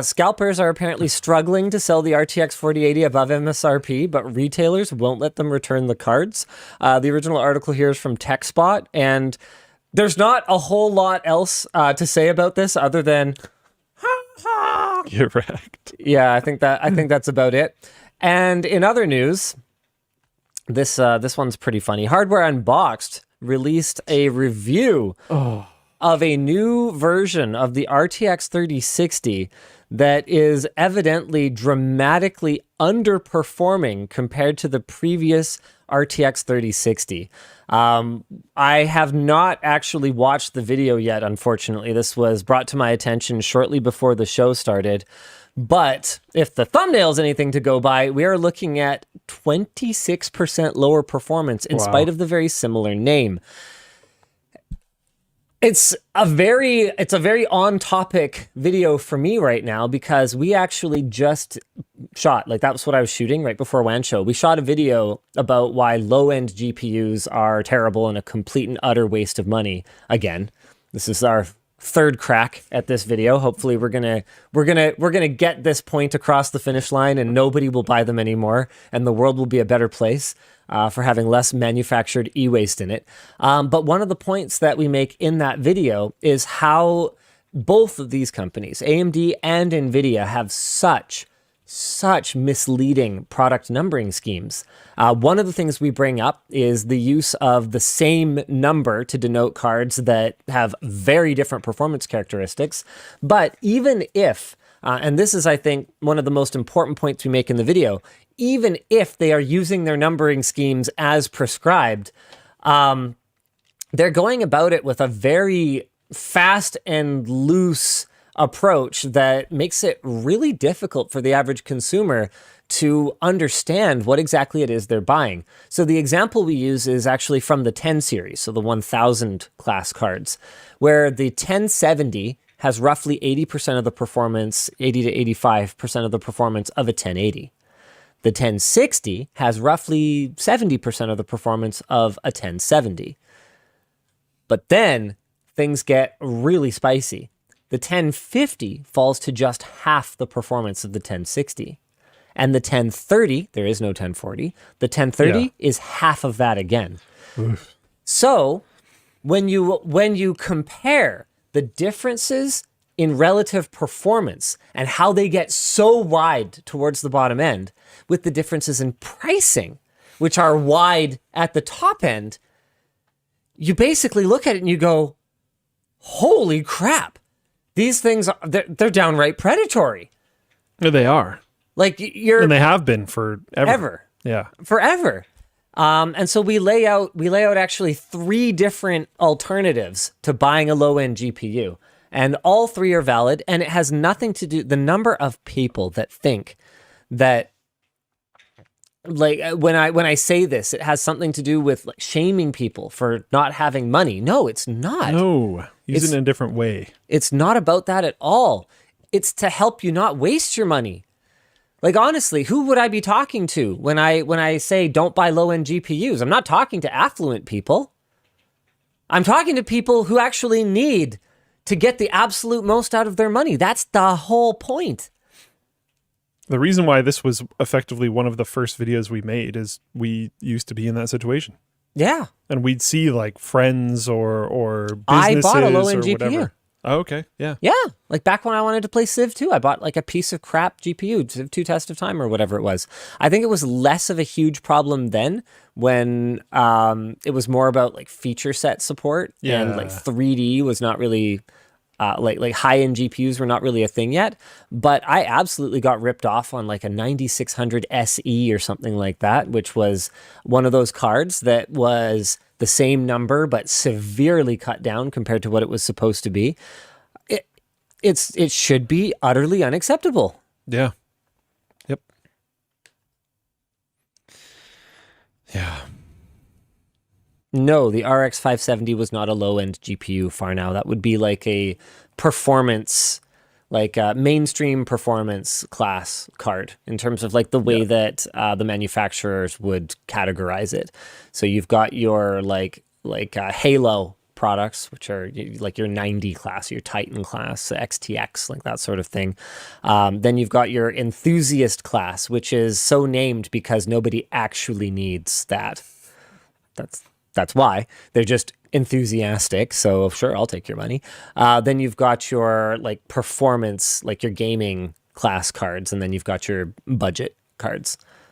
Scalpers are apparently struggling to sell the RTX 4080 above MSRP, but retailers won't let them return the cards. The original article here is from TechSpot, and there's not a whole lot else to say about this other than You're wrecked. yeah, I think that's about it. And in other news, this one's pretty funny. Hardware Unboxed released a review of a new version of the RTX 3060 that is evidently dramatically underperforming compared to the previous RTX 3060. I have not actually watched the video yet, unfortunately. This was brought to my attention shortly before the show started. But if the thumbnail is anything to go by, we are looking at 26% lower performance in spite of the very similar name. It's a very on topic video for me right now because we actually just shot, like that was what I was shooting right before WAN Show. We shot a video about why low end GPUs are terrible and a complete and utter waste of money. Again, this is our third crack at this video. Hopefully we're gonna get this point across the finish line and nobody will buy them anymore and the world will be a better place for having less manufactured e-waste in it. But one of the points that we make in that video is how both of these companies, AMD and NVIDIA, have such misleading product numbering schemes. One of the things we bring up is the use of the same number to denote cards that have very different performance characteristics. But even if, and this is, I think, one of the most important points we make in the video, even if they are using their numbering schemes as prescribed, they're going about it with a very fast and loose approach that makes it really difficult for the average consumer to understand what exactly it is they're buying. So the example we use is actually from the 10 series, so the 1000 class cards, where the 1070 has roughly 80% of the performance, 80 to 85% of the performance of a 1080. The 1060 has roughly 70% of the performance of a 1070. But then things get really spicy. The 1050 falls to just half the performance of the 1060. And the 1030, there is no 1040, the 1030 is half of that again. Oof. So when you compare the differences in relative performance and how they get so wide towards the bottom end with the differences in pricing, which are wide at the top end, you basically look at it and you go, holy crap. These things, they're downright predatory. Yeah, they are. Like and they have been forever. Yeah. Forever. And so we lay out actually 3 different alternatives to buying a low-end GPU. And all 3 are valid. And it has nothing to do, the number of people that think that, like when I say this, it has something to do with like shaming people for not having money. No, it's not. No, use it in a different way. It's not about that at all. It's to help you not waste your money. Like honestly, who would I be talking to when I say don't buy low-end GPUs? I'm not talking to affluent people. I'm talking to people who actually need to get the absolute most out of their money. That's the whole point. The reason why this was effectively one of the first videos we made is we used to be in that situation. Yeah. And we'd see like friends or businesses I bought a low-end GPU. Whatever. Oh, okay. Yeah. Yeah. Like back when I wanted to play Civ 2, I bought like a piece of crap GPU, Civ 2 Test of Time or whatever it was. I think it was less of a huge problem then when it was more about like feature set support and like 3D was not really... like high-end GPUs were not really a thing yet, but I absolutely got ripped off on like a 9600 SE or something like that, which was one of those cards that was the same number but severely cut down compared to what it was supposed to be. It should be utterly unacceptable. Yeah. Yep. Yeah. No, the RX 570 was not a low-end GPU far now. That would be like a performance, like a mainstream performance class card in terms of like the way that the manufacturers would categorize it. So you've got your like Halo products, which are like your 90 class, your Titan class, XTX, like that sort of thing. Then you've got your enthusiast class, which is so named because nobody actually needs that. That's why they're just enthusiastic. So sure, I'll take your money. Then you've got your like performance, like your gaming class cards, and then you've got your budget cards.